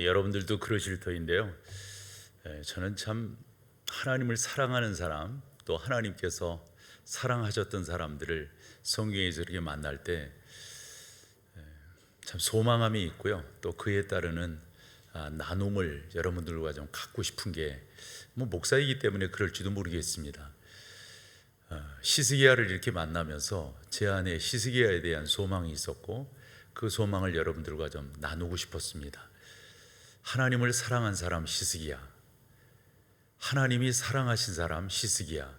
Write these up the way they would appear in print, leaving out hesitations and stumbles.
여러분들도 그러실 터인데요. 저는 참 하나님을 사랑하는 사람, 또 하나님께서 사랑하셨던 사람들을 성경에서 이렇게 만날 때 참 소망함이 있고요. 또 그에 따르는 나눔을 여러분들과 좀 갖고 싶은 게 목사이기 때문에 그럴지도 모르겠습니다. 히스기야를 이렇게 만나면서 제 안에 히스기야에 대한 소망이 있었고, 그 소망을 여러분들과 좀 나누고 싶었습니다. 하나님을 사랑한 사람 히스기야, 하나님이 사랑하신 사람 히스기야.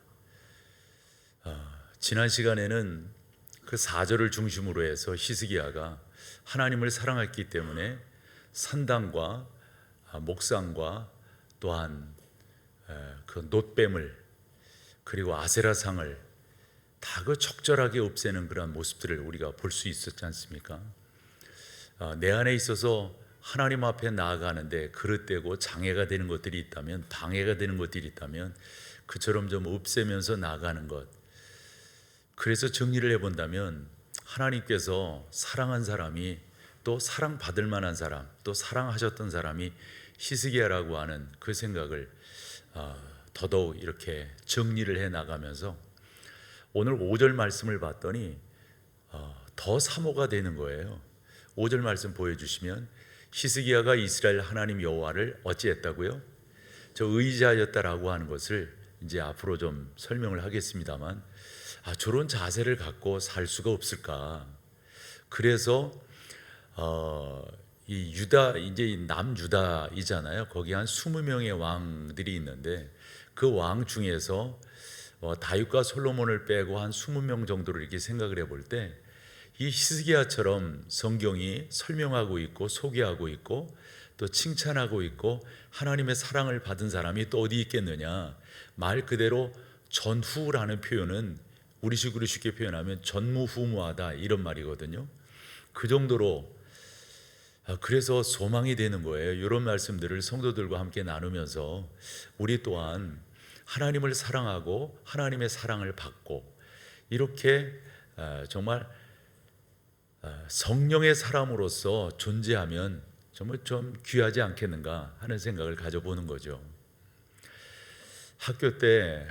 지난 시간에는 그 4절을 중심으로 해서 히스기야가 하나님을 사랑했기 때문에 산당과 목상과 또한 그 놋뱀을, 그리고 아세라상을 다 그 적절하게 없애는 그런 모습들을 우리가 볼 수 있었지 않습니까? 내 안에 있어서 하나님 앞에 나아가는데 그릇되고 장애가 되는 것들이 있다면, 방해가 되는 것들이 있다면 그처럼 좀 없애면서 나아가는 것. 그래서 정리를 해본다면 하나님께서 사랑한 사람이, 또 사랑받을 만한 사람, 또 사랑하셨던 사람이 히스기야라고 하는 그 생각을 더더욱 이렇게 정리를 해 나가면서 오늘 5절 말씀을 봤더니 더 사모가 되는 거예요. 5절 말씀 보여주시면, 히스기야가 이스라엘 하나님 여호와를 어찌했다고요? 저 의지하였다라고 하는 것을 이제 앞으로 좀 설명을 하겠습니다만, 저런 자세를 갖고 살 수가 없을까? 그래서 이 유다, 이제 남유다이잖아요. 거기 한 20명의 왕들이 있는데 그 왕 중에서 다윗과 솔로몬을 빼고 한 20명 정도를 이렇게 생각을 해볼 때, 이 히스기야처럼 성경이 설명하고 있고 소개하고 있고 또 칭찬하고 있고 하나님의 사랑을 받은 사람이 또 어디 있겠느냐. 말 그대로 전후라는 표현은 우리식으로 쉽게 표현하면 전무후무하다, 이런 말이거든요. 그 정도로 그래서 소망이 되는 거예요. 이런 말씀들을 성도들과 함께 나누면서 우리 또한 하나님을 사랑하고 하나님의 사랑을 받고 이렇게 정말 성령의 사람으로서 존재하면 정말 좀 귀하지 않겠는가 하는 생각을 가져보는 거죠. 학교 때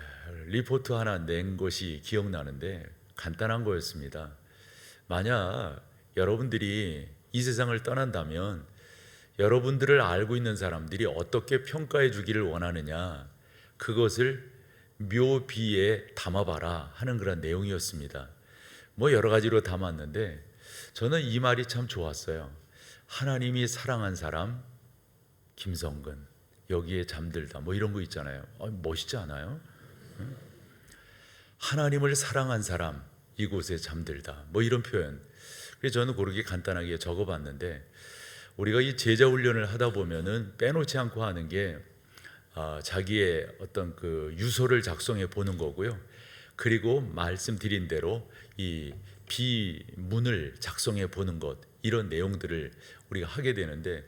리포트 하나 낸 것이 기억나는데 간단한 거였습니다. 만약 여러분들이 이 세상을 떠난다면 여러분들을 알고 있는 사람들이 어떻게 평가해 주기를 원하느냐, 그것을 묘비에 담아봐라 하는 그런 내용이었습니다. 여러 가지로 담았는데 저는 이 말이 참 좋았어요. 하나님이 사랑한 사람 김성근, 여기에 잠들다, 이런 거 있잖아요. 멋있지 않아요? 하나님을 사랑한 사람 이곳에 잠들다, 이런 표현. 그래서 저는 그렇게 간단하게 적어봤는데, 우리가 이 제자 훈련을 하다 보면은 빼놓지 않고 하는 게 자기의 어떤 그 유서를 작성해 보는 거고요. 그리고 말씀드린 대로 이 비문을 작성해 보는 것, 이런 내용들을 우리가 하게 되는데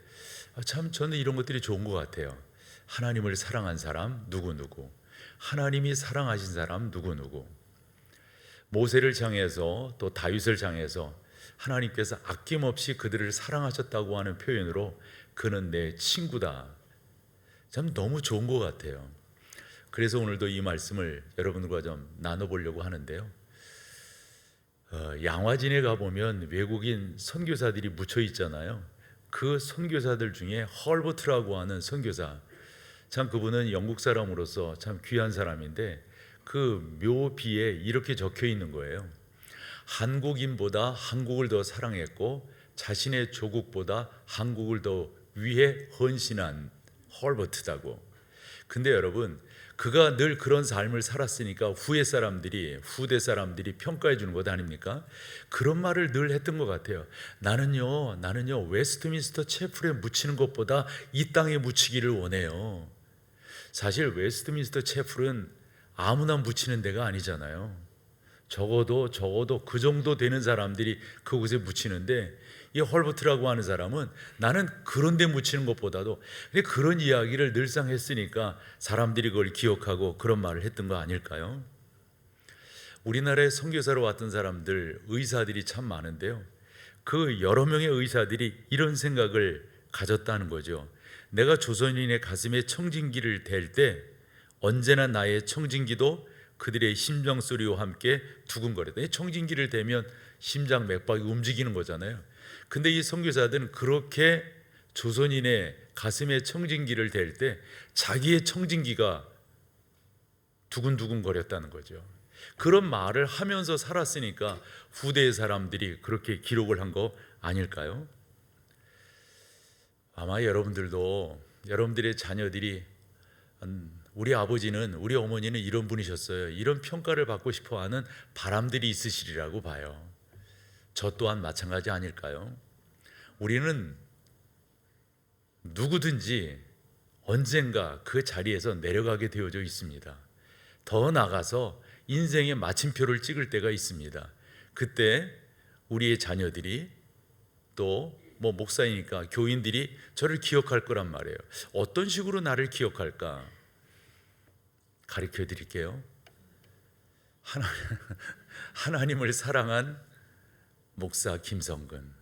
참 저는 이런 것들이 좋은 것 같아요. 하나님을 사랑한 사람 누구누구, 하나님이 사랑하신 사람 누구누구. 모세를 향해서 또 다윗을 향해서 하나님께서 아낌없이 그들을 사랑하셨다고 하는 표현으로 그는 내 친구다. 참 너무 좋은 것 같아요. 그래서 오늘도 이 말씀을 여러분들과 좀 나눠보려고 하는데요. 양화진에 가보면 외국인 선교사들이 묻혀 있잖아요. 그 선교사들 중에 헐버트라고 하는 선교사, 참 그분은 영국 사람으로서 참 귀한 사람인데 그 묘비에 이렇게 적혀 있는 거예요. 한국인보다 한국을 더 사랑했고 자신의 조국보다 한국을 더 위해 헌신한 헐버트다고. 근데 여러분, 그가 늘 그런 삶을 살았으니까 후대 사람들이 평가해 주는 것 아닙니까? 그런 말을 늘 했던 것 같아요. 나는요 웨스트민스터 채플에 묻히는 것보다 이 땅에 묻히기를 원해요. 사실 웨스트민스터 채플은 아무나 묻히는 데가 아니잖아요. 적어도 그 정도 되는 사람들이 그곳에 묻히는데, 이 헐버트라고 하는 사람은 나는 그런 데 묻히는 것보다도, 그런 이야기를 늘상 했으니까 사람들이 그걸 기억하고 그런 말을 했던 거 아닐까요? 우리나라에 선교사로 왔던 사람들, 의사들이 참 많은데요, 그 여러 명의 의사들이 이런 생각을 가졌다는 거죠. 내가 조선인의 가슴에 청진기를 댈 때 언제나 나의 청진기도 그들의 심장 소리와 함께 두근거렸다. 청진기를 대면 심장 맥박이 움직이는 거잖아요. 근데 이 선교사들은 그렇게 조선인의 가슴에 청진기를 댈 때 자기의 청진기가 두근두근거렸다는 거죠. 그런 말을 하면서 살았으니까 후대의 사람들이 그렇게 기록을 한 거 아닐까요? 아마 여러분들도 여러분들의 자녀들이 우리 아버지는, 우리 어머니는 이런 분이셨어요, 이런 평가를 받고 싶어하는 바람들이 있으시리라고 봐요. 저 또한 마찬가지 아닐까요? 우리는 누구든지 언젠가 그 자리에서 내려가게 되어져 있습니다. 더 나아가서 인생의 마침표를 찍을 때가 있습니다. 그때 우리의 자녀들이 또 목사이니까 교인들이 저를 기억할 거란 말이에요. 어떤 식으로 나를 기억할까? 가르쳐 드릴게요. 하나님을 사랑한 목사 김성근.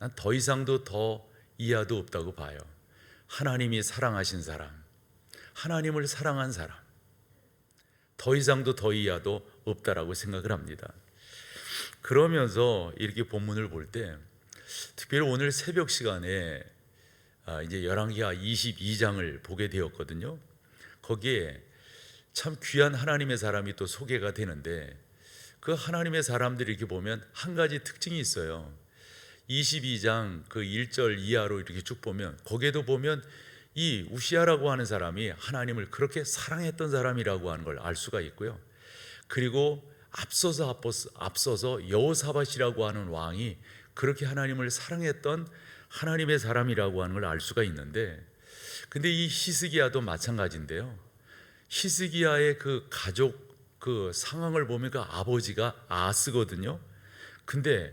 난 더 이상도 더 이하도 없다고 봐요. 하나님이 사랑하신 사람, 하나님을 사랑한 사람, 더 이상도 더 이하도 없다라고 생각을 합니다. 그러면서 이렇게 본문을 볼 때 특별히 오늘 새벽 시간에 이제 열왕기하 22장을 보게 되었거든요. 거기에 참 귀한 하나님의 사람이 또 소개가 되는데 그 하나님의 사람들이 이렇게 보면 한 가지 특징이 있어요. 22장 그 1절 이하로 이렇게 쭉 보면 거기에도 보면 이 우시아라고 하는 사람이 하나님을 그렇게 사랑했던 사람이라고 하는 걸 알 수가 있고요. 그리고 앞서서 여호사밧이라고 하는 왕이 그렇게 하나님을 사랑했던 하나님의 사람이라고 하는 걸 알 수가 있는데, 근데 이 히스기야도 마찬가지인데요. 히스기야의 그 가족 그 상황을 보면 그 아버지가 아하스거든요. 근데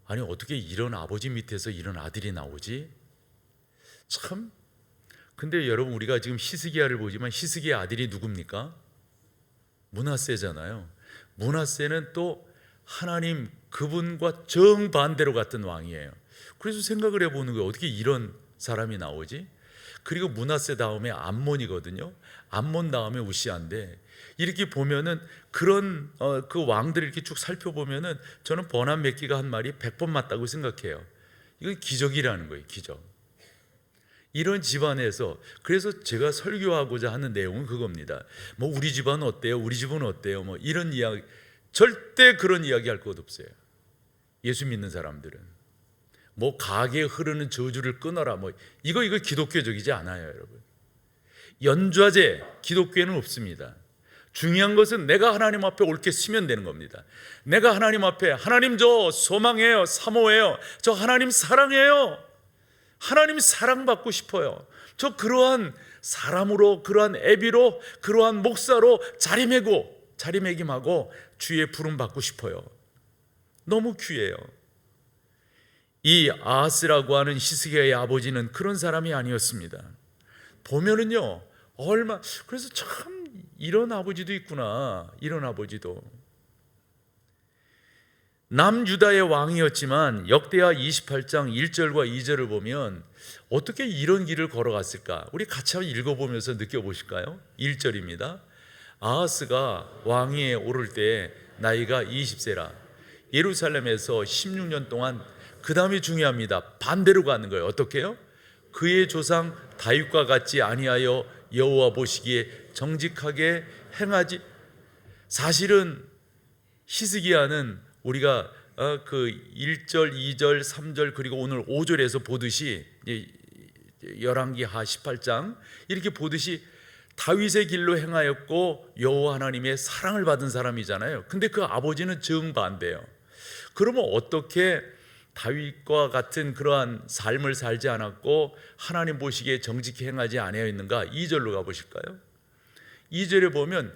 아니 어떻게 이런 아버지 밑에서 이런 아들이 나오지? 참. 근데 여러분 우리가 지금 히스기야를 보지만 히스기야 아들이 누굽니까? 므낫세잖아요. 므낫세는 또 하나님 그분과 정반대로 같은 왕이에요. 그래서 생각을 해보는 거예요. 어떻게 이런 사람이 나오지? 그리고 므낫세 다음에 암몬이거든요. 암몬 다음에 우시아인데 이렇게 보면은 그런 그 왕들을 이렇게 쭉 살펴보면은 저는 버난 맥기가 한 말이 100번 맞다고 생각해요. 이건 기적이라는 거예요. 기적. 이런 집안에서, 그래서 제가 설교하고자 하는 내용은 그겁니다. 우리 집안은 어때요? 우리 집은 어때요? 이런 이야기, 절대 그런 이야기 할 것 없어요. 예수 믿는 사람들은 가게에 흐르는 저주를 끊어라 이거 기독교적이지 않아요, 여러분. 연좌제 기독교에는 없습니다. 중요한 것은 내가 하나님 앞에 옳게 서면 되는 겁니다. 내가 하나님 앞에 하나님 저 소망해요, 사모해요, 저 하나님 사랑해요, 하나님 사랑받고 싶어요, 저 그러한 사람으로, 그러한 애비로, 그러한 목사로 자리매김하고 주의 부름 받고 싶어요. 너무 귀해요. 이 아하스라고 하는 히스기야의 아버지는 그런 사람이 아니었습니다. 보면은요, 그래서 참 이런 아버지도 있구나. 이런 아버지도. 남유다의 왕이었지만 역대하 28장 1절과 2절을 보면 어떻게 이런 길을 걸어갔을까? 우리 같이 한번 읽어보면서 느껴보실까요? 1절입니다. 아하스가 왕위에 오를 때 나이가 20세라 예루살렘에서 16년 동안, 그 다음이 중요합니다. 반대로 가는 거예요. 어떻게 해요? 그의 조상 다윗과 같지 아니하여 여호와 보시기에 정직하게 행하지. 사실은 히스기야는 우리가 그 1절, 2절, 3절 그리고 오늘 5절에서 보듯이 열왕기하 18장 이렇게 보듯이 다윗의 길로 행하였고 여호와 하나님의 사랑을 받은 사람이잖아요. 근데 그 아버지는 정반대예요. 그러면 어떻게 다윗과 같은 그러한 삶을 살지 않았고 하나님 보시기에 정직히 행하지 아니하였는가? 2절로 가보실까요? 2절에 보면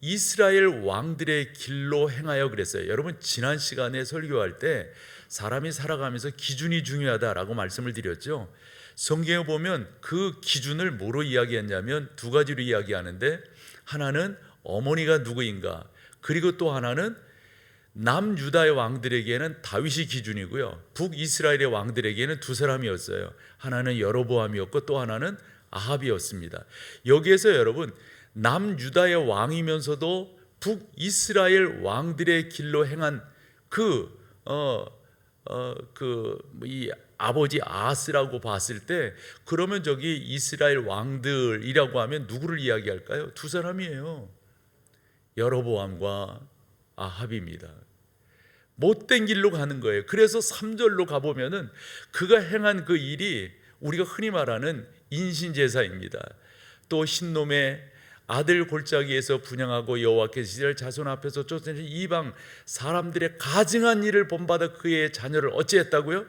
이스라엘 왕들의 길로 행하여 그랬어요. 여러분 지난 시간에 설교할 때 사람이 살아가면서 기준이 중요하다라고 말씀을 드렸죠. 성경에 보면 그 기준을 뭐로 이야기했냐면 두 가지로 이야기하는데, 하나는 어머니가 누구인가, 그리고 또 하나는 남유다의 왕들에게는 다윗이 기준이고요, 북이스라엘의 왕들에게는 두 사람이었어요. 하나는 여로보암이었고 또 하나는 아합이었습니다. 여기에서 여러분, 남유다의 왕이면서도 북이스라엘 왕들의 길로 행한 이 아버지 아하스라고 봤을 때, 그러면 저기 이스라엘 왕들이라고 하면 누구를 이야기할까요? 두 사람이에요. 여로보암과 아합입니다. 못된 길로 가는 거예요. 그래서 3절로 가보면은 그가 행한 그 일이 우리가 흔히 말하는 인신제사입니다. 또 흰놈의 아들 골짜기에서 분향하고 여호와께서 이스라엘 자손 앞에서 쫓아낸 이방 사람들의 가증한 일을 본받아 그의 자녀를 어찌했다고요?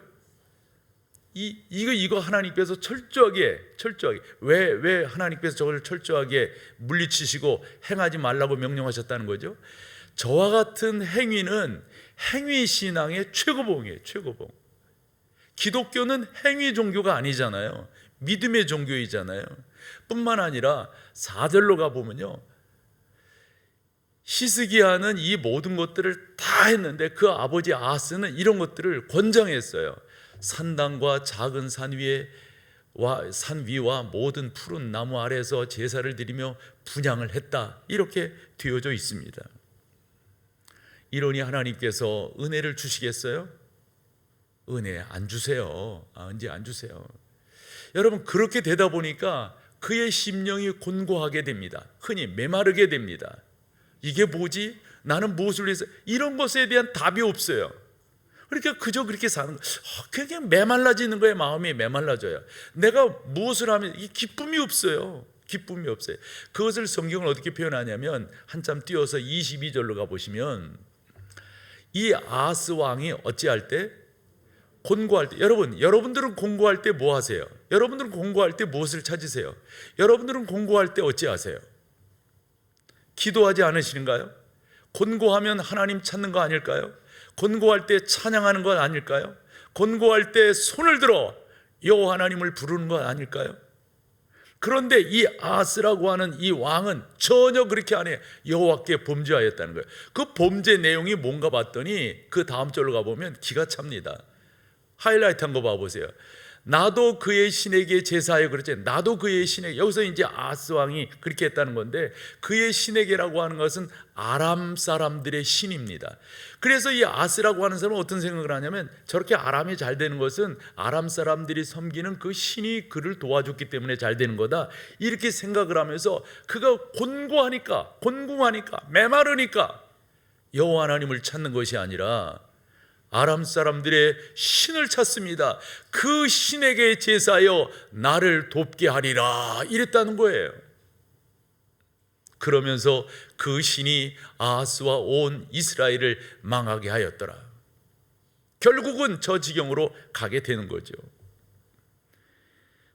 이거 하나님께서 철저하게 왜 하나님께서 저걸 철저하게 물리치시고 행하지 말라고 명령하셨다는 거죠? 저와 같은 행위는 행위 신앙의 최고봉이에요. 최고봉. 기독교는 행위 종교가 아니잖아요. 믿음의 종교이잖아요. 뿐만 아니라 4절로 가보면요, 히스기야는 이 모든 것들을 다 했는데 그 아버지 아하스는 이런 것들을 권장했어요. 산당과 작은 산 위와 모든 푸른 나무 아래에서 제사를 드리며 분향을 했다, 이렇게 되어져 있습니다. 이러니 하나님께서 은혜를 주시겠어요? 은혜 안 주세요. 이제 안 주세요. 여러분, 그렇게 되다 보니까 그의 심령이 곤고하게 됩니다. 흔히 메마르게 됩니다. 이게 뭐지? 나는 무엇을 위해서? 이런 것에 대한 답이 없어요. 그러니까 그저 그렇게 사는 거예요. 그냥 메말라지는 거예요. 마음이 메말라져요. 내가 무엇을 하면 기쁨이 없어요. 기쁨이 없어요. 그것을 성경은 어떻게 표현하냐면, 한참 띄어서 22절로 가보시면, 이 아하스 왕이 어찌할 때? 곤고할 때. 여러분들은 곤고할 때 뭐 하세요? 여러분들은 곤고할 때 무엇을 찾으세요? 여러분들은 곤고할 때 어찌하세요? 기도하지 않으시는가요? 곤고하면 하나님 찾는 거 아닐까요? 곤고할 때 찬양하는 것 아닐까요? 곤고할 때 손을 들어 여호와 하나님을 부르는 것 아닐까요? 그런데 이 아하스라고 하는 이 왕은 전혀 그렇게 안 해요. 여호와께 범죄하였다는 거예요. 그 범죄 내용이 뭔가 봤더니 그 다음 절로 가보면 기가 찹니다. 하이라이트 한 거 봐보세요. 나도 그의 신에게 제사하여 그랬지. 나도 그의 신에게. 여기서 이제 아하스 왕이 그렇게 했다는 건데, 그의 신에게라고 하는 것은 아람 사람들의 신입니다. 그래서 이 아하스라고 하는 사람은 어떤 생각을 하냐면, 저렇게 아람이 잘 되는 것은 아람 사람들이 섬기는 그 신이 그를 도와줬기 때문에 잘 되는 거다, 이렇게 생각을 하면서 그가 곤고하니까 메마르니까 여호와 하나님을 찾는 것이 아니라 아람 사람들의 신을 찾습니다. 그 신에게 제사하여 나를 돕게 하리라, 이랬다는 거예요. 그러면서 그 신이 아하스와 온 이스라엘을 망하게 하였더라. 결국은 저 지경으로 가게 되는 거죠.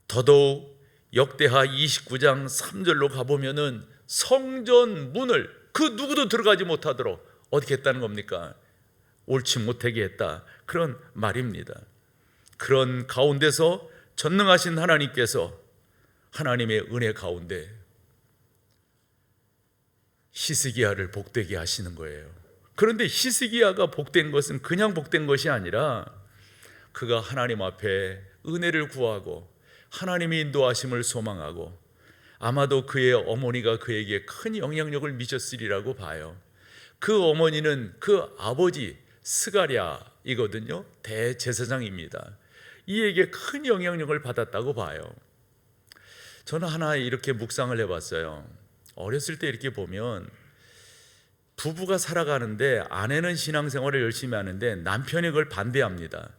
더더욱 역대하 29장 3절로 가보면은 성전 문을 그 누구도 들어가지 못하도록 어떻게 했다는 겁니까? 옳지 못하게 했다, 그런 말입니다. 그런 가운데서 전능하신 하나님께서 하나님의 은혜 가운데 히스기야를 복되게 하시는 거예요. 그런데 히스기야가 복된 것은 그냥 복된 것이 아니라 그가 하나님 앞에 은혜를 구하고 하나님의 인도하심을 소망하고, 아마도 그의 어머니가 그에게 큰 영향력을 미쳤으리라고 봐요. 그 어머니는 그 아버지 스가랴이거든요. 대제사장입니다. 이에게 큰 영향력을 받았다고 봐요. 저는 하나 이렇게 묵상을 해봤어요. 어렸을 때 이렇게 보면 부부가 살아가는데 아내는 신앙생활을 열심히 하는데 남편이 그걸 반대합니다.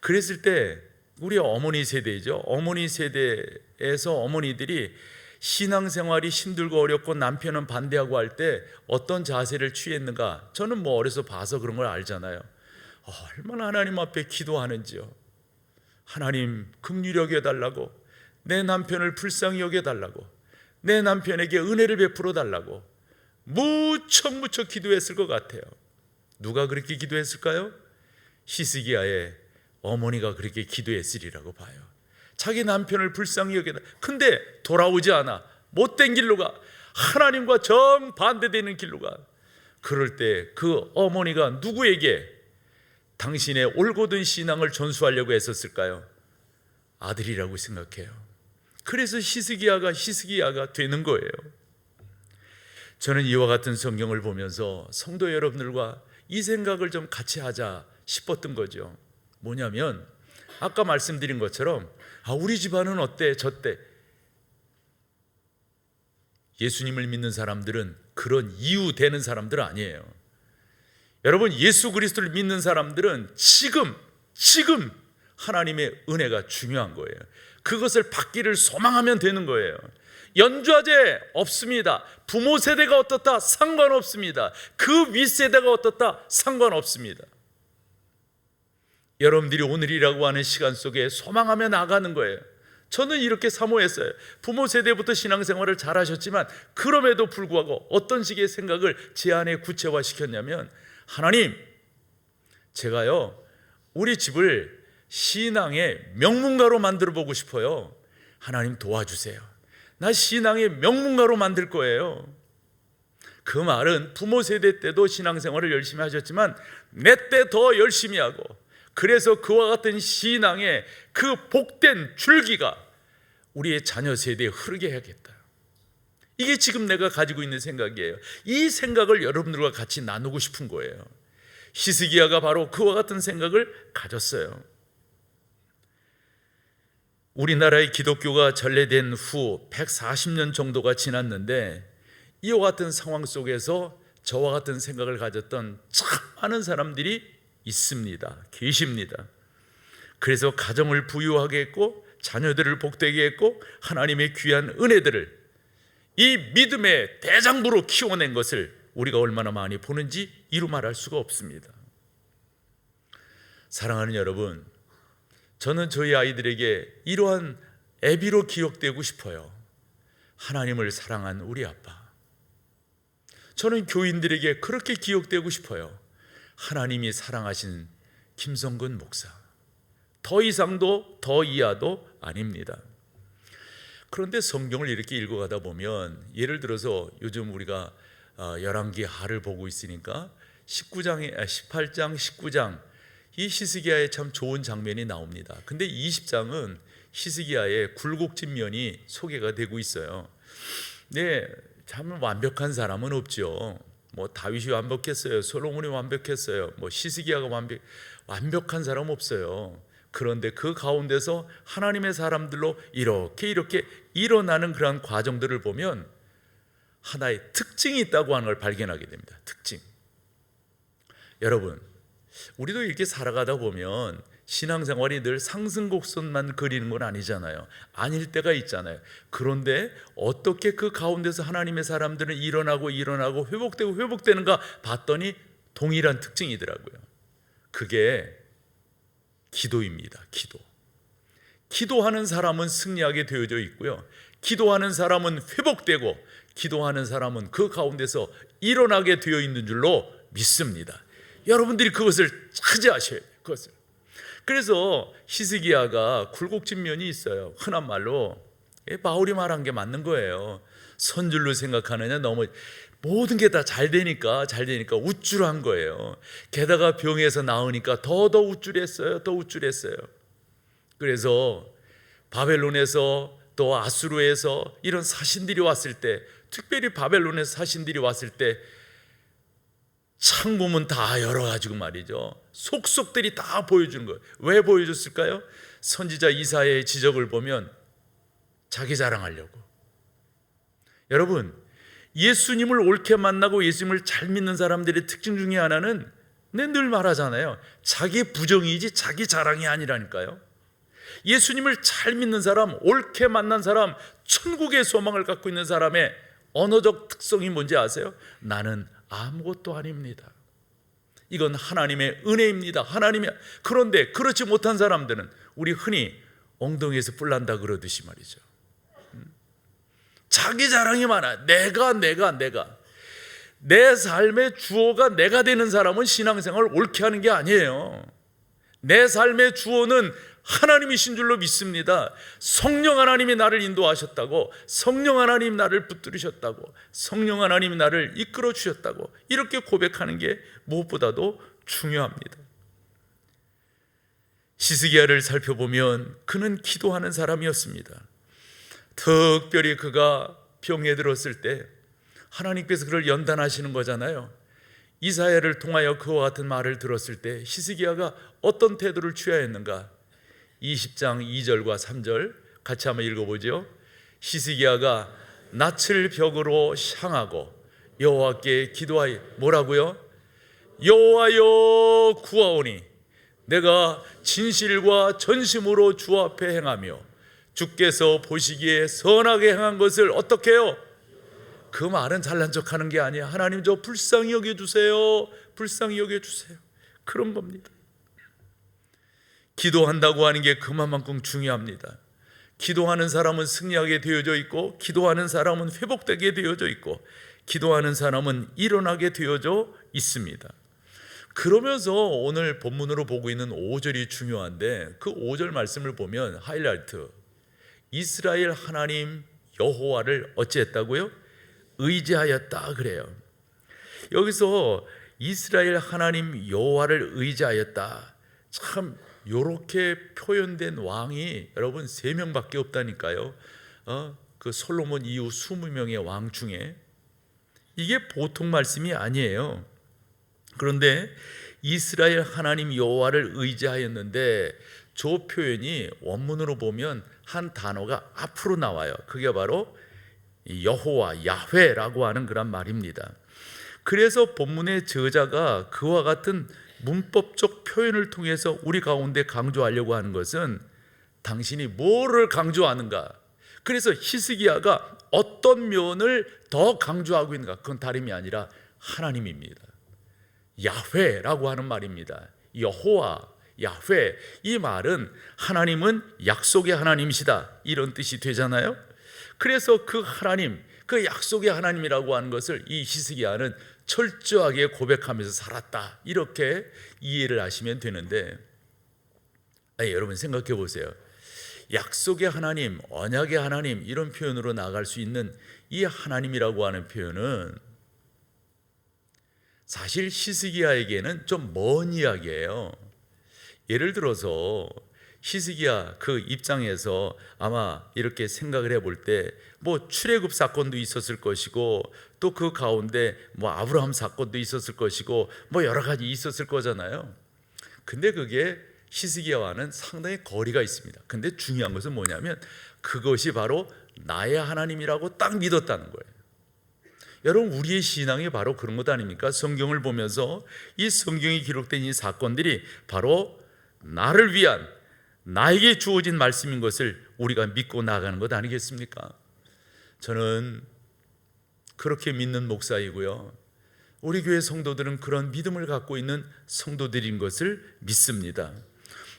그랬을 때 우리 어머니 세대죠. 어머니 세대에서 어머니들이 신앙생활이 힘들고 어렵고 남편은 반대하고 할 때 어떤 자세를 취했는가, 저는 어려서 봐서 그런 걸 알잖아요. 얼마나 하나님 앞에 기도하는지요. 하나님 긍휼히 여겨달라고, 내 남편을 불쌍히 여겨달라고, 내 남편에게 은혜를 베풀어 달라고 무척 기도했을 것 같아요. 누가 그렇게 기도했을까요? 히스기야의 어머니가 그렇게 기도했으리라고 봐요. 자기 남편을 불쌍히 여겨다. 근데 돌아오지 않아. 못된 길로 가. 하나님과 정반대되는 길로 가. 그럴 때 그 어머니가 누구에게 당신의 올곧은 신앙을 전수하려고 했었을까요? 아들이라고 생각해요. 그래서 히스기야가 되는 거예요. 저는 이와 같은 성경을 보면서 성도 여러분들과 이 생각을 좀 같이 하자 싶었던 거죠. 뭐냐면 아까 말씀드린 것처럼 우리 집안은 어때 저때, 예수님을 믿는 사람들은 그런 이유 되는 사람들은 아니에요. 여러분, 예수 그리스도를 믿는 사람들은 지금 하나님의 은혜가 중요한 거예요. 그것을 받기를 소망하면 되는 거예요. 연좌제 없습니다. 부모 세대가 어떻다 상관없습니다. 그 윗세대가 어떻다 상관없습니다. 여러분들이 오늘이라고 하는 시간 속에 소망하며 나가는 거예요. 저는 이렇게 사모했어요. 부모 세대부터 신앙생활을 잘 하셨지만 그럼에도 불구하고 어떤 식의 생각을 제 안에 구체화시켰냐면, 하나님, 제가요 우리 집을 신앙의 명문가로 만들어 보고 싶어요. 하나님 도와주세요. 나 신앙의 명문가로 만들 거예요. 그 말은 부모 세대 때도 신앙생활을 열심히 하셨지만 내 때 더 열심히 하고, 그래서 그와 같은 신앙의 그 복된 줄기가 우리의 자녀 세대에 흐르게 해야겠다. 이게 지금 내가 가지고 있는 생각이에요. 이 생각을 여러분들과 같이 나누고 싶은 거예요. 히스기야가 바로 그와 같은 생각을 가졌어요. 우리나라의 기독교가 전래된 후 140년 정도가 지났는데 이와 같은 상황 속에서 저와 같은 생각을 가졌던 참 많은 사람들이 있습니다. 계십니다. 그래서 가정을 부유하게 했고 자녀들을 복되게 했고 하나님의 귀한 은혜들을 이 믿음의 대장부로 키워낸 것을 우리가 얼마나 많이 보는지 이루 말할 수가 없습니다. 사랑하는 여러분, 저는 저희 아이들에게 이러한 애비로 기억되고 싶어요. 하나님을 사랑한 우리 아빠. 저는 교인들에게 그렇게 기억되고 싶어요. 하나님이 사랑하신 김성근 목사. 더 이상도 더 이하도 아닙니다. 그런데 성경을 이렇게 읽어가다 보면, 예를 들어서 요즘 우리가 열왕기 하를 보고 있으니까 18장, 19장 이 히스기야의 참 좋은 장면이 나옵니다. 근데 20장은 히스기야의 굴곡진 면이 소개가 되고 있어요. 네, 참 완벽한 사람은 없죠. 뭐 다윗이 완벽했어요. 솔로몬이 완벽했어요. 뭐 히스기야가 완벽한 사람 없어요. 그런데 그 가운데서 하나님의 사람들로 이렇게 일어나는 그런 과정들을 보면 하나의 특징이 있다고 하는 걸 발견하게 됩니다. 특징. 여러분, 우리도 이렇게 살아가다 보면 신앙생활이 늘 상승곡선만 그리는 건 아니잖아요. 아닐 때가 있잖아요. 그런데 어떻게 그 가운데서 하나님의 사람들은 일어나고 회복되는가 봤더니 동일한 특징이더라고요. 그게 기도입니다. 기도하는 사람은 승리하게 되어져 있고요, 기도하는 사람은 회복되고, 기도하는 사람은 그 가운데서 일어나게 되어 있는 줄로 믿습니다. 여러분들이 그것을 차지하셔야 돼요. 그것을. 그래서 히스기야가 굴곡진 면이 있어요. 흔한 말로 바울이 말한 게 맞는 거예요. 선줄로 생각하느냐, 너무 모든 게 다 잘 되니까 우쭐한 거예요. 게다가 병에서 나으니까 더 우쭐했어요. 그래서 바벨론에서 또 아수르에서 이런 사신들이 왔을 때, 특별히 바벨론에서 사신들이 왔을 때 창문은 다 열어가지고 말이죠, 속속들이 다 보여주는 거예요. 왜 보여줬을까요? 선지자 이사야의 지적을 보면 자기 자랑하려고. 여러분, 예수님을 옳게 만나고 예수님을 잘 믿는 사람들의 특징 중에 하나는 늘 말하잖아요. 자기 부정이지 자기 자랑이 아니라니까요. 예수님을 잘 믿는 사람, 옳게 만난 사람, 천국의 소망을 갖고 있는 사람의 언어적 특성이 뭔지 아세요? 나는 아무것도 아닙니다. 이건 하나님의 은혜입니다. 그런데 그렇지 못한 사람들은 우리 흔히 엉덩이에서 뿔 난다 그러듯이 말이죠, 자기 자랑이 많아. 내가 내 삶의 주어가 내가 되는 사람은 신앙생활을 옳게 하는 게 아니에요. 내 삶의 주어는 하나님이신 줄로 믿습니다. 성령 하나님이 나를 인도하셨다고, 성령 하나님이 나를 붙들으셨다고, 성령 하나님이 나를 이끌어 주셨다고, 이렇게 고백하는 게 무엇보다도 중요합니다. 히스기야를 살펴보면 그는 기도하는 사람이었습니다. 특별히 그가 병에 들었을 때 하나님께서 그를 연단하시는 거잖아요. 이사야를 통하여 그와 같은 말을 들었을 때 히스기야가 어떤 태도를 취해야 했는가? 20장 2절과 3절 같이 한번 읽어보죠. 히스기야가 낯을 벽으로 향하고 여호와께 기도하여 뭐라고요? 여호와여 구하오니 내가 진실과 전심으로 주 앞에 행하며 주께서 보시기에 선하게 행한 것을 어떻게 해요? 그 말은 잘난 척하는 게 아니야. 하나님 저 불쌍히 여겨주세요, 불쌍히 여겨주세요, 그런 겁니다. 기도한다고 하는 게 그만큼 중요합니다. 기도하는 사람은 승리하게 되어져 있고, 기도하는 사람은 회복되게 되어져 있고, 기도하는 사람은 일어나게 되어져 있습니다. 그러면서 오늘 본문으로 보고 있는 5절이 중요한데, 그 5절 말씀을 보면 하이라이트, 이스라엘 하나님 여호와를 어찌했다고요? 의지하였다 그래요. 여기서 이스라엘 하나님 여호와를 의지하였다, 참 요렇게 표현된 왕이 여러분 3명밖에 없다니까요. 그 솔로몬 이후 20명의 왕 중에 이게 보통 말씀이 아니에요. 그런데 이스라엘 하나님 여호와를 의지하였는데 저 표현이 원문으로 보면 한 단어가 앞으로 나와요. 그게 바로 여호와, 야훼라고 하는 그런 말입니다. 그래서 본문의 저자가 그와 같은 문법적 표현을 통해서 우리 가운데 강조하려고 하는 것은 당신이 뭐를 강조하는가, 그래서 히스기야가 어떤 면을 더 강조하고 있는가, 그건 다름이 아니라 하나님입니다. 야훼라고 하는 말입니다. 여호와, 야훼, 이 말은 하나님은 약속의 하나님이시다, 이런 뜻이 되잖아요. 그래서 그 하나님, 그 약속의 하나님이라고 하는 것을 이 히스기야는 철저하게 고백하면서 살았다, 이렇게 이해를 하시면 되는데, 여러분 생각해 보세요. 약속의 하나님, 언약의 하나님, 이런 표현으로 나갈 수 있는 이 하나님이라고 하는 표현은 사실 히스기야에게는 좀 먼 이야기예요. 예를 들어서 히스기야 그 입장에서 아마 이렇게 생각을 해볼 때 뭐 출애굽 사건도 있었을 것이고, 또 그 가운데 뭐 아브라함 사건도 있었을 것이고, 뭐 여러 가지 있었을 거잖아요. 근데 그게 히스기야와는 상당히 거리가 있습니다. 근데 중요한 것은 뭐냐면 그것이 바로 나의 하나님이라고 딱 믿었다는 거예요. 여러분, 우리의 신앙이 바로 그런 것 아닙니까? 성경을 보면서 이 성경에 기록된 이 사건들이 바로 나를 위한, 나에게 주어진 말씀인 것을 우리가 믿고 나가는 것 아니겠습니까? 저는 그렇게 믿는 목사이고요, 우리 교회 성도들은 그런 믿음을 갖고 있는 성도들인 것을 믿습니다.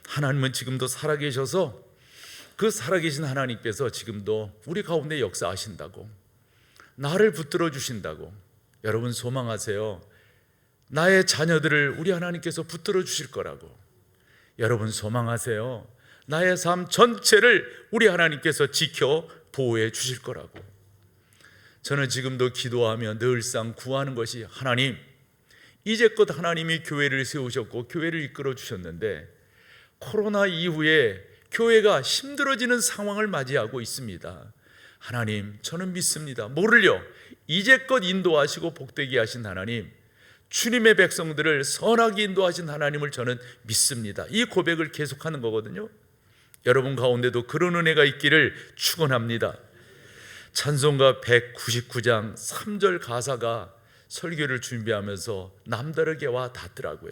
하나님은 지금도 살아계셔서 그 살아계신 하나님께서 지금도 우리 가운데 역사하신다고, 나를 붙들어 주신다고 여러분 소망하세요. 나의 자녀들을 우리 하나님께서 붙들어 주실 거라고 여러분 소망하세요. 나의 삶 전체를 우리 하나님께서 지켜 보호해 주실 거라고. 저는 지금도 기도하며 늘상 구하는 것이, 하나님, 이제껏 하나님이 교회를 세우셨고 교회를 이끌어 주셨는데 코로나 이후에 교회가 힘들어지는 상황을 맞이하고 있습니다. 하나님, 저는 믿습니다. 뭐를요? 이제껏 인도하시고 복되게 하신 하나님, 주님의 백성들을 선하게 인도하신 하나님을 저는 믿습니다. 이 고백을 계속하는 거거든요. 여러분 가운데도 그런 은혜가 있기를 축원합니다. 찬송가 199장 3절 가사가 설교를 준비하면서 남다르게 와 닿더라고요.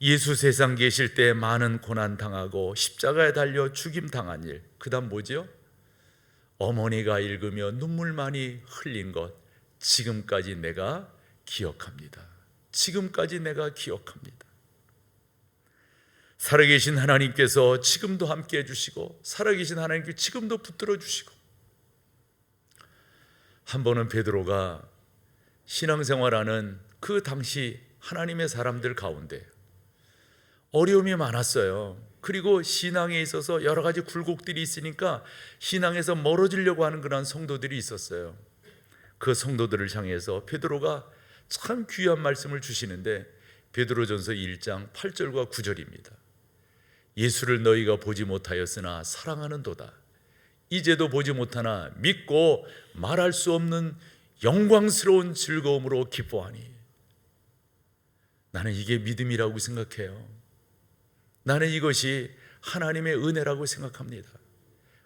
예수 세상 계실 때 많은 고난 당하고 십자가에 달려 죽임 당한 일, 그 다음 뭐죠? 어머니가 읽으며 눈물 많이 흘린 것, 지금까지 내가 기억합니다. 지금까지 내가 기억합니다. 살아계신 하나님께서 지금도 함께 해주시고, 살아계신 하나님께 지금도 붙들어 주시고. 한 번은 베드로가 신앙생활하는 그 당시 하나님의 사람들 가운데 어려움이 많았어요. 그리고 신앙에 있어서 여러 가지 굴곡들이 있으니까 신앙에서 멀어지려고 하는 그런 성도들이 있었어요. 그 성도들을 향해서 베드로가 참 귀한 말씀을 주시는데, 베드로전서 1장 8절과 9절입니다. 예수를 너희가 보지 못하였으나 사랑하는도다. 이제도 보지 못하나 믿고 말할 수 없는 영광스러운 즐거움으로 기뻐하니. 나는 이게 믿음이라고 생각해요. 나는 이것이 하나님의 은혜라고 생각합니다.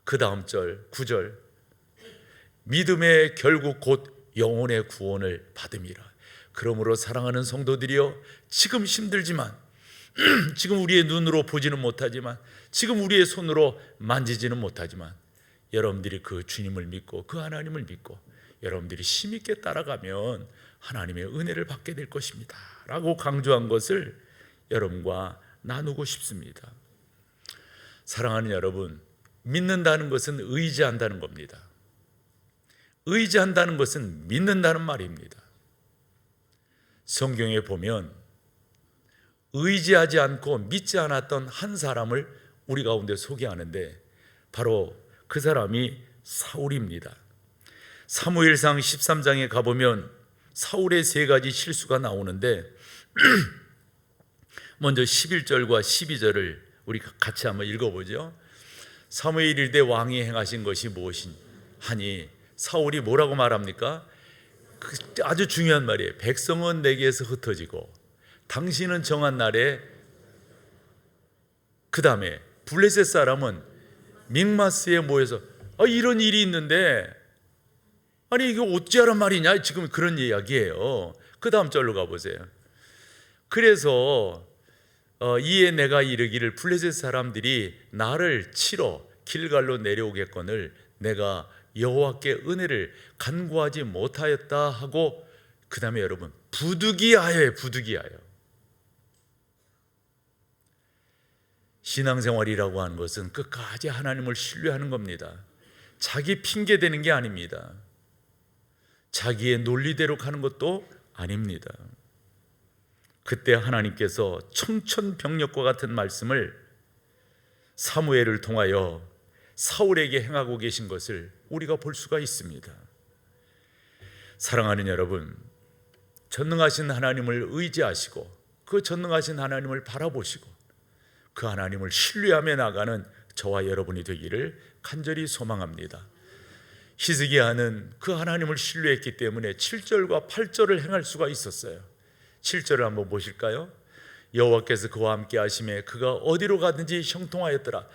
그 다음 절 9절, 믿음의 결국 곧 영혼의 구원을 받음이라. 그러므로 사랑하는 성도들이여, 지금 힘들지만, 지금 우리의 눈으로 보지는 못하지만, 지금 우리의 손으로 만지지는 못하지만, 여러분들이 그 주님을 믿고 그 하나님을 믿고 여러분들이 힘있게 따라가면 하나님의 은혜를 받게 될 것입니다 라고 강조한 것을 여러분과 나누고 싶습니다. 사랑하는 여러분, 믿는다는 것은 의지한다는 겁니다. 의지한다는 것은 믿는다는 말입니다. 성경에 보면 의지하지 않고 믿지 않았던 한 사람을 우리 가운데 소개하는데, 바로 그 사람이 사울입니다. 사무엘상 13장에 가보면 사울의 세 가지 실수가 나오는데, 먼저 11절과 12절을 우리 같이 한번 읽어보죠. 사무엘 이르되 왕이 행하신 것이 무엇이니 하니, 사울이 뭐라고 말합니까? 아주 중요한 말이에요. 백성은 내게서 흩어지고 당신은 정한 날에, 그 다음에 블레셋 사람은 믹마스에 모여서 이런 일이 있는데, 아니 이게 어찌하란 말이냐, 지금 그런 이야기예요. 그 다음 절로 가보세요. 그래서 이에 내가 이르기를 블레셋 사람들이 나를 치러 길갈로 내려오겠거늘 내가 여호와께 은혜를 간구하지 못하였다 하고, 그 다음에 여러분 부득이하여, 부득이하여. 신앙생활이라고 하는 것은 끝까지 하나님을 신뢰하는 겁니다. 자기 핑계 대는 게 아닙니다. 자기의 논리대로 가는 것도 아닙니다. 그때 하나님께서 청천벽력과 같은 말씀을 사무엘을 통하여 사울에게 행하고 계신 것을 우리가 볼 수가 있습니다. 사랑하는 여러분, 전능하신 하나님을 의지하시고 그 전능하신 하나님을 바라보시고 그 하나님을 신뢰하며 나가는 저와 여러분이 되기를 간절히 소망합니다. 히스기야는 그 하나님을 신뢰했기 때문에 7절과 8절을 행할 수가 있었어요. 7절을 한번 보실까요? 여호와께서 그와 함께 하심에 그가 어디로 가든지 형통하였더라.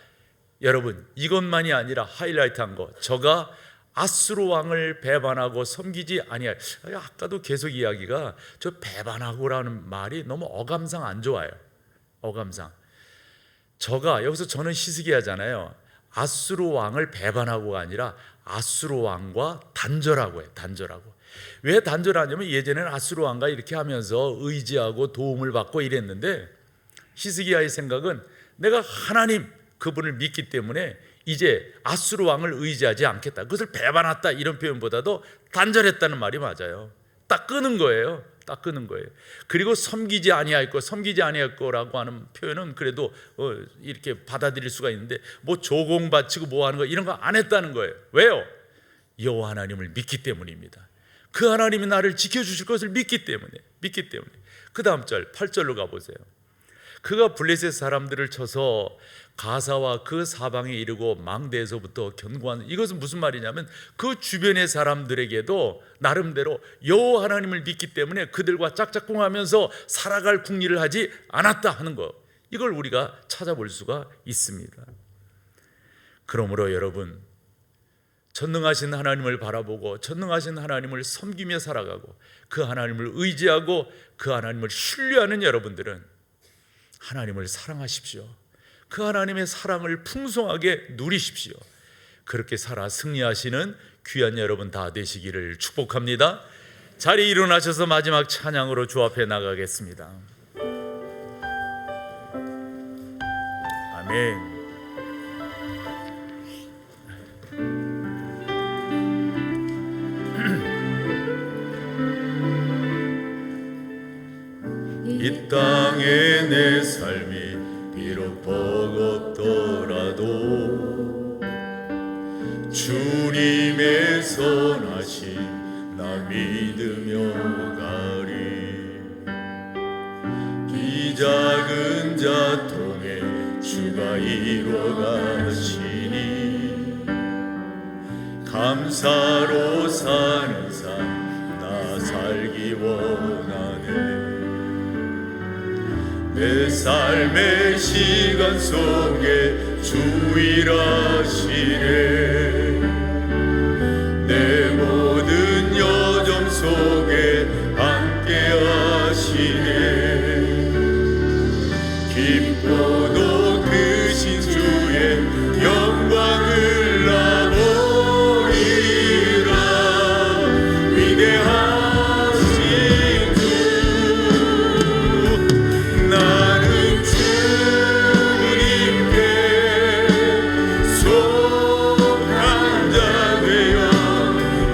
여러분, 이것만이 아니라 하이라이트한 거, 저가 아수르 왕을 배반하고 섬기지 아니할. 아까도 계속 이야기가 저 배반하고라는 말이 너무 어감상 안 좋아요. 어감상. 저가, 여기서 저는 히스기야잖아요. 아수르 왕을 배반하고가 아니라 아수르 왕과 단절하고 해요. 단절하고. 왜 단절하냐면 예전에는 아수르 왕과 이렇게 하면서 의지하고 도움을 받고 이랬는데, 히스기야의 생각은 내가 하나님 그분을 믿기 때문에 이제 아수르 왕을 의지하지 않겠다, 그것을 배반했다, 이런 표현보다도 단절했다는 말이 맞아요. 딱 끄는 거예요. 딱 끄는 거예요. 그리고 섬기지 아니하였고, 섬기지 아니하였고라고 하는 표현은 그래도 이렇게 받아들일 수가 있는데, 뭐 조공 바치고 뭐 하는 거 이런 거 안 했다는 거예요. 왜요? 여호와 하나님을 믿기 때문입니다. 그 하나님이 나를 지켜주실 것을 믿기 때문에. 그 다음 절 8절로 가보세요. 그가 블레셋 사람들을 쳐서 가사와 그 사방에 이르고 망대에서부터 견고한, 이것은 무슨 말이냐면 그 주변의 사람들에게도 나름대로 여호와 하나님을 믿기 때문에 그들과 짝짝꿍하면서 살아갈 궁리를 하지 않았다 하는 것, 이걸 우리가 찾아볼 수가 있습니다. 그러므로 여러분, 전능하신 하나님을 바라보고 전능하신 하나님을 섬기며 살아가고 그 하나님을 의지하고 그 하나님을 신뢰하는 여러분들은 하나님을 사랑하십시오. 그 하나님의 사랑을 풍성하게 누리십시오. 그렇게 살아 승리하시는 귀한 여러분 다 되시기를 축복합니다. 자리에 일어나셔서 마지막 찬양으로 주 앞에 나가겠습니다. 아멘. 이 땅에 내 삶이 주님의 선하심 나 믿으며 가리. 이 작은 자통에 주가 이루어 가시니 감사로 사는 삶 나 살기 원하네. 내 삶의 시간 속에 주 일하시네. 내 모든 여정 속에 함께 하시네. 깊고도 크신 주의 영광을 나 보리라. 위대하신 주 나는 주님께 속한 자 되어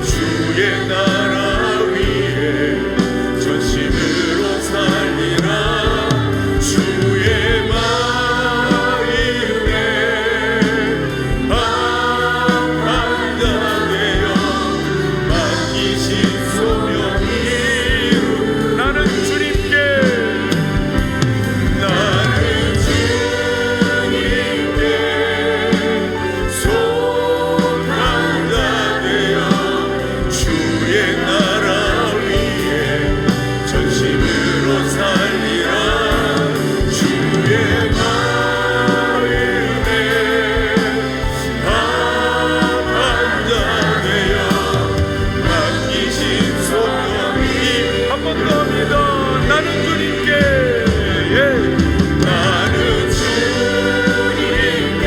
주의 나라 위에 전심으로 살리라. 주의 마음에 합한 자 되어 맡기신 소명이 나는 주님께 속한 자 되어 주의 나라 위에 전심으로 살리라. 주의 마음에 합한 자 되어 맡기신 소명이 한 번 더 합니다. 나는 주님께 나는 주님께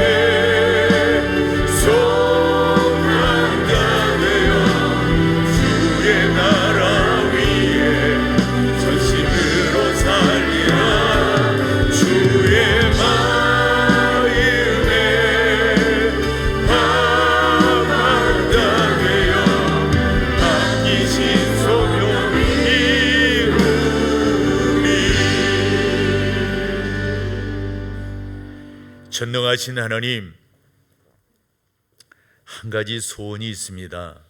속한 자 되어 주의 나라 위에 전심으로 살리라. 주의 마음에 합한 자 되어 맡기신 소명이 이루리. 전능하신 하나님, 한 가지 소원이 있습니다.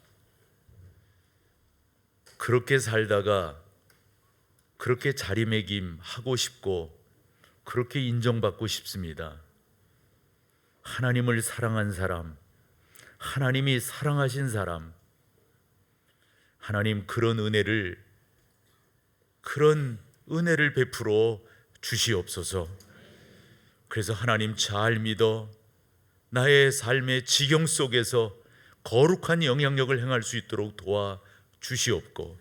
그렇게 살다가 그렇게 자리매김하고 싶고 그렇게 인정받고 싶습니다. 하나님을 사랑한 사람, 하나님이 사랑하신 사람, 하나님 그런 은혜를 베풀어 주시옵소서. 그래서 하나님 잘 믿어 나의 삶의 지경 속에서 거룩한 영향력을 행할 수 있도록 도와 주시옵고,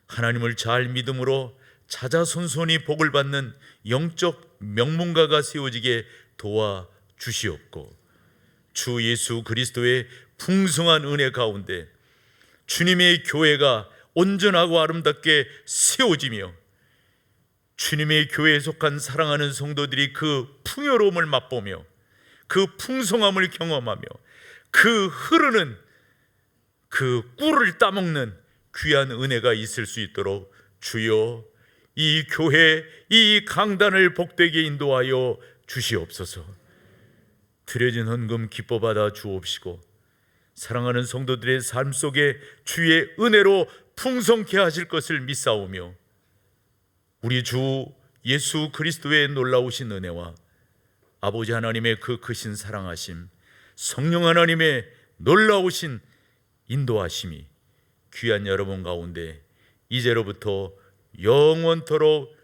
하나님을 잘 믿음으로 자자손손이 복을 받는 영적 명문가가 세워지게 도와 주시옵고, 주 예수 그리스도의 풍성한 은혜 가운데 주님의 교회가 온전하고 아름답게 세워지며 주님의 교회에 속한 사랑하는 성도들이 그 풍요로움을 맛보며 그 풍성함을 경험하며 그 흐르는 그 꿀을 따먹는 귀한 은혜가 있을 수 있도록 주여 이 교회, 이 강단을 복되게 인도하여 주시옵소서. 드려진 헌금 기뻐 받아 주옵시고, 사랑하는 성도들의 삶 속에 주의 은혜로 풍성케 하실 것을 믿사오며, 우리 주 예수 그리스도의 놀라우신 은혜와 아버지 하나님의 그 크신 사랑하심, 성령 하나님의 놀라우신 인도하심이 귀한 여러분 가운데 이제로부터 영원토록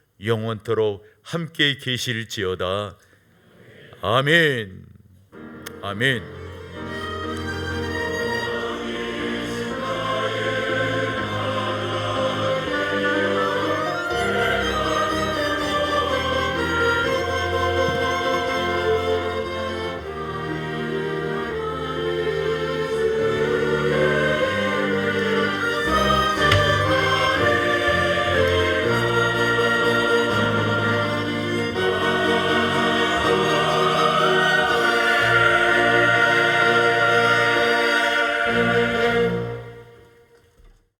함께 계실지어다. 아멘. 아멘.